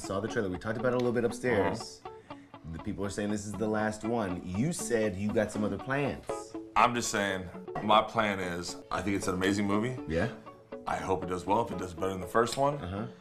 saw the trailer. We talked about it a little bit upstairs. The people are saying this is the last one. You said you got some other plans. I'm just saying, my plan is, I think it's an amazing movie. Yeah? I hope it does well. If it does better than the first one,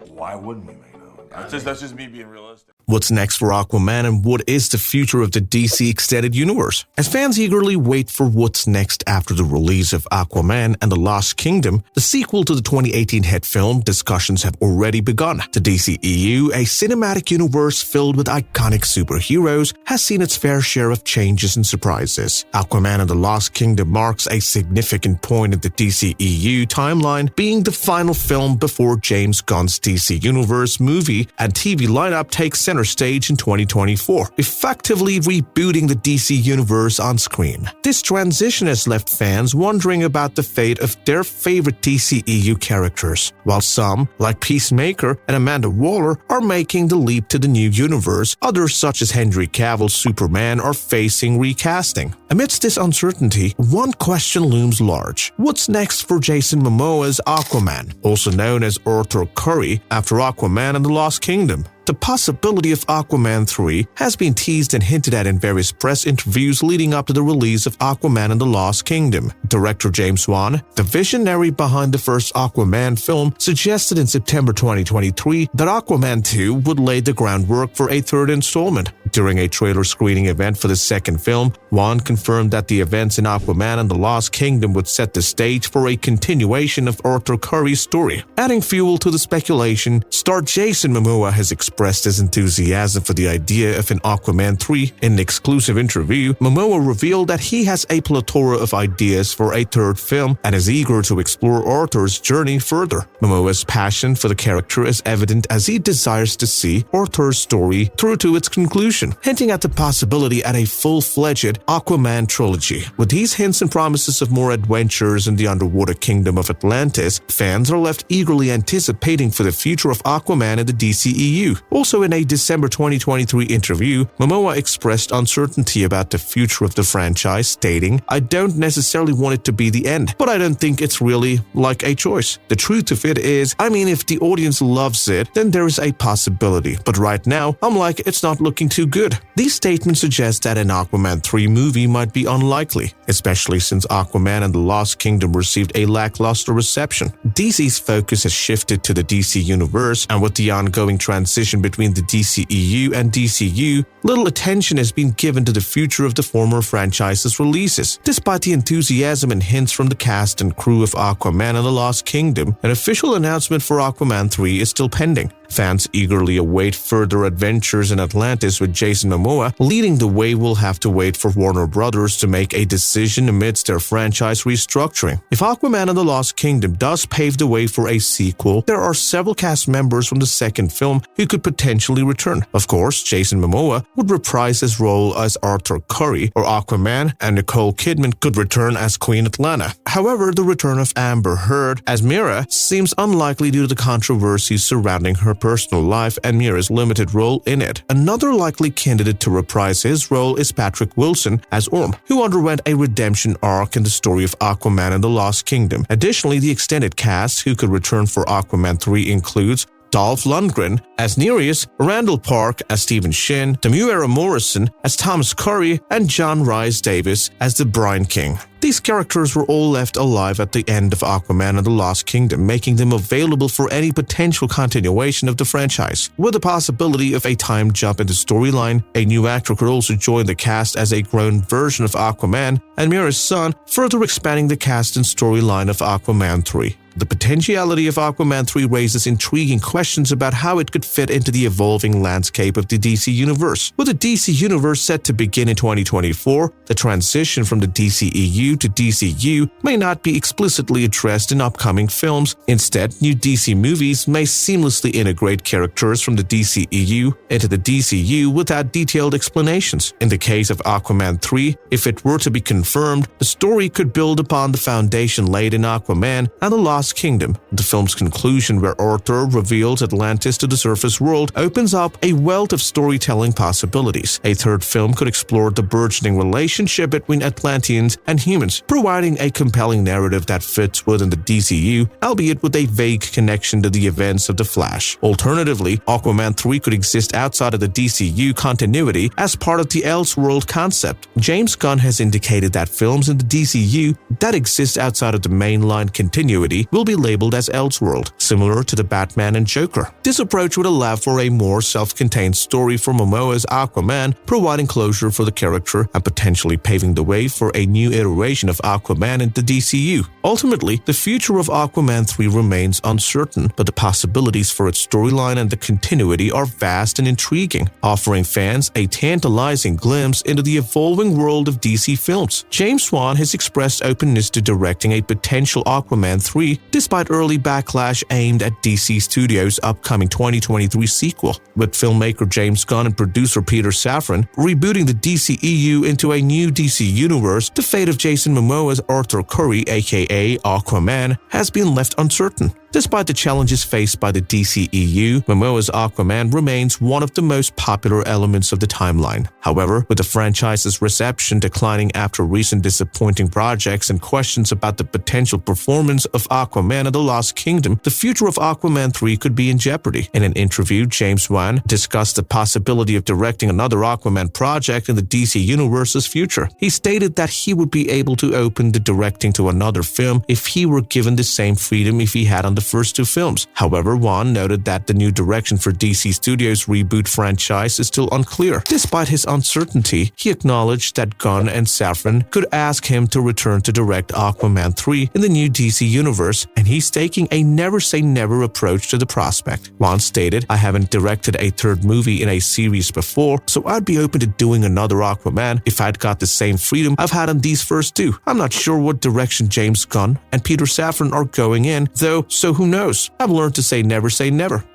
why wouldn't we, man? That's just me being realistic. What's next for Aquaman, and what is the future of the DC Extended Universe? As fans eagerly wait for what's next after the release of Aquaman and the Lost Kingdom, the sequel to the 2018 hit film, discussions have already begun. The DCEU, a cinematic universe filled with iconic superheroes, has seen its fair share of changes and surprises. Aquaman and the Lost Kingdom marks a significant point in the DCEU timeline, being the final film before James Gunn's DC Universe movie and TV lineup takes center stage in 2024, effectively rebooting the DC Universe on screen. This transition has left fans wondering about the fate of their favorite DCEU characters, while some, like Peacemaker and Amanda Waller, are making the leap to the new universe. Others, such as Henry Cavill's Superman, are facing recasting. Amidst this uncertainty, one question looms large. What's next for Jason Momoa's Aquaman, also known as Arthur Curry, after Aquaman and the Lost Kingdom? The possibility of Aquaman 3 has been teased and hinted at in various press interviews leading up to the release of Aquaman and the Lost Kingdom. Director James Wan, the visionary behind the first Aquaman film, suggested in September 2023 that Aquaman 2 would lay the groundwork for a third installment. During a trailer screening event for the second film, Wan confirmed that the events in Aquaman and the Lost Kingdom would set the stage for a continuation of Arthur Curry's story. Adding fuel to the speculation, star Jason Momoa has expressed his enthusiasm for the idea of an Aquaman 3. In an exclusive interview, Momoa revealed that he has a plethora of ideas for a third film and is eager to explore Arthur's journey further. Momoa's passion for the character is evident as he desires to see Arthur's story through to its conclusion, hinting at the possibility at a full-fledged Aquaman trilogy. With these hints and promises of more adventures in the underwater kingdom of Atlantis, fans are left eagerly anticipating for the future of Aquaman in the DCEU. Also, in a December 2023 interview, Momoa expressed uncertainty about the future of the franchise, stating, "I don't necessarily want it to be the end, but I don't think it's really like a choice. The truth of it is, if the audience loves it, then there is a possibility. But right now, I'm like, it's not looking too good." These statements suggest that an Aquaman 3 movie might be unlikely, especially since Aquaman and the Lost Kingdom received a lackluster reception. DC's focus has shifted to the DC Universe, and with the ongoing transition between the DCEU and DCU, little attention has been given to the future of the former franchise's releases. Despite the enthusiasm and hints from the cast and crew of Aquaman and the Lost Kingdom, an official announcement for Aquaman 3 is still pending. Fans eagerly await further adventures in Atlantis with Jason Momoa. Leading the way will have to wait for Warner Brothers to make a decision amidst their franchise restructuring. If Aquaman and the Lost Kingdom does pave the way for a sequel, there are several cast members from the second film who could potentially return. Of course, Jason Momoa would reprise his role as Arthur Curry or Aquaman, and Nicole Kidman could return as Queen Atlanna. However, the return of Amber Heard as Mera seems unlikely due to the controversies surrounding her personal life and Mera's limited role in it. Another likely candidate to reprise his role is Patrick Wilson as Orm, who underwent a redemption arc in the story of Aquaman and the Lost Kingdom. Additionally, the extended cast who could return for Aquaman 3 includes Dolph Lundgren as Nereus, Randall Park as Stephen Shin, Temuera Morrison as Thomas Curry, and John Rhys Davis as the Brine King. These characters were all left alive at the end of Aquaman and the Lost Kingdom, making them available for any potential continuation of the franchise. With the possibility of a time jump in the storyline, a new actor could also join the cast as a grown version of Aquaman and Mera's son, further expanding the cast and storyline of Aquaman 3. The potentiality of Aquaman 3 raises intriguing questions about how it could fit into the evolving landscape of the DC Universe. With the DC Universe set to begin in 2024, the transition from the DCEU to DCU may not be explicitly addressed in upcoming films. Instead, new DC movies may seamlessly integrate characters from the DCEU into the DCU without detailed explanations. In the case of Aquaman 3, if it were to be confirmed, the story could build upon the foundation laid in Aquaman and the Lost Kingdom. The film's conclusion, where Arthur reveals Atlantis to the surface world, opens up a wealth of storytelling possibilities. A third film could explore the burgeoning relationship between Atlanteans and humans, demons, providing a compelling narrative that fits within the DCU, albeit with a vague connection to the events of The Flash. Alternatively, Aquaman 3 could exist outside of the DCU continuity as part of the Elseworld concept. James Gunn has indicated that films in the DCU that exist outside of the mainline continuity will be labeled as Elseworld, similar to the Batman and Joker. This approach would allow for a more self-contained story for Momoa's Aquaman, providing closure for the character and potentially paving the way for a new iteration of Aquaman in the DCU. Ultimately, the future of Aquaman 3 remains uncertain, but the possibilities for its storyline and the continuity are vast and intriguing, offering fans a tantalizing glimpse into the evolving world of DC films. James Wan has expressed openness to directing a potential Aquaman 3 despite early backlash aimed at DC Studios' upcoming 2023 sequel, with filmmaker James Gunn and producer Peter Safran rebooting the DCEU into a new DC universe. The fate of Jason Momoa's Arthur Curry, aka Aquaman, has been left uncertain. Despite the challenges faced by the DCEU, Momoa's Aquaman remains one of the most popular elements of the timeline. However, with the franchise's reception declining after recent disappointing projects and questions about the potential performance of Aquaman and the Lost Kingdom, the future of Aquaman 3 could be in jeopardy. In an interview, James Wan discussed the possibility of directing another Aquaman project in the DC Universe's future. He stated that he would be able to open the directing to another film if he were given the same freedom if he had on the first two films. However, Wan noted that the new direction for DC Studios' reboot franchise is still unclear. Despite his uncertainty, he acknowledged that Gunn and Safran could ask him to return to direct Aquaman 3 in the new DC universe, and he's taking a never-say-never approach to the prospect. Wan stated, "I haven't directed a third movie in a series before, so I'd be open to doing another Aquaman if I'd got the same freedom I've had on these first two. I'm not sure what direction James Gunn and Peter Safran are going in, though, so who knows? I've learned to say never.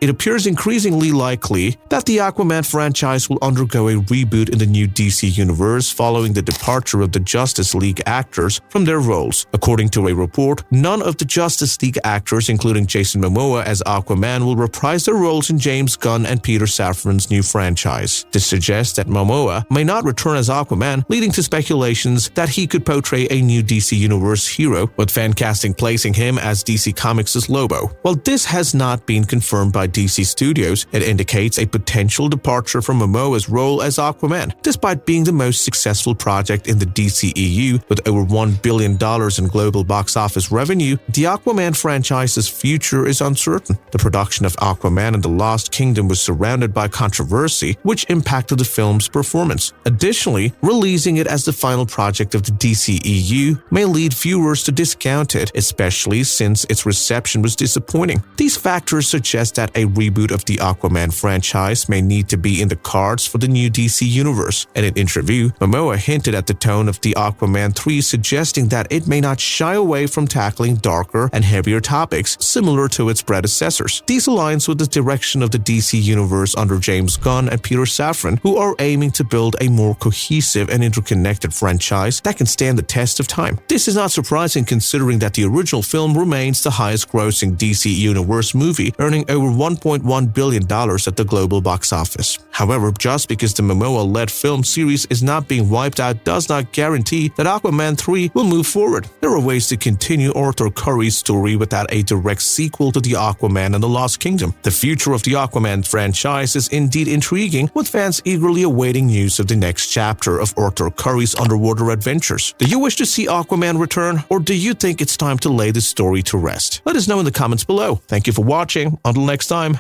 It appears increasingly likely that the Aquaman franchise will undergo a reboot in the new DC universe following the departure of the Justice League actors from their roles. According to a report, none of the Justice League actors, including Jason Momoa as Aquaman, will reprise their roles in James Gunn and Peter Safran's new franchise. This suggests that Momoa may not return as Aquaman, leading to speculations that he could portray a new DC universe hero, with fan casting placing him as DC Comics' Lobo. While this has not been confirmed by DC Studios, it indicates a potential departure from Momoa's role as Aquaman. Despite being the most successful project in the DCEU, with over $1 billion in global box office revenue, the Aquaman franchise's future is uncertain. The production of Aquaman and the Lost Kingdom was surrounded by controversy, which impacted the film's performance. Additionally, releasing it as the final project of the DCEU may lead viewers to discount it, especially since its reception was disappointing. These factors suggest that a reboot of the Aquaman franchise may need to be in the cards for the new DC universe. In an interview, Momoa hinted at the tone of the Aquaman 3, suggesting that it may not shy away from tackling darker and heavier topics similar to its predecessors. These aligns with the direction of the DC universe under James Gunn and Peter Safran, who are aiming to build a more cohesive and interconnected franchise that can stand the test of time. This is not surprising considering that the original film remains the highest-grossing DC Universe movie, earning over $1.1 billion at the global box office. However, just because the Momoa-led film series is not being wiped out does not guarantee that Aquaman 3 will move forward. There are ways to continue Arthur Curry's story without a direct sequel to the Aquaman and the Lost Kingdom. The future of the Aquaman franchise is indeed intriguing, with fans eagerly awaiting news of the next chapter of Arthur Curry's underwater adventures. Do you wish to see Aquaman return, or do you think it's time to lay the story to rest? Let us know in the comments below. Thank you for watching. Until next time.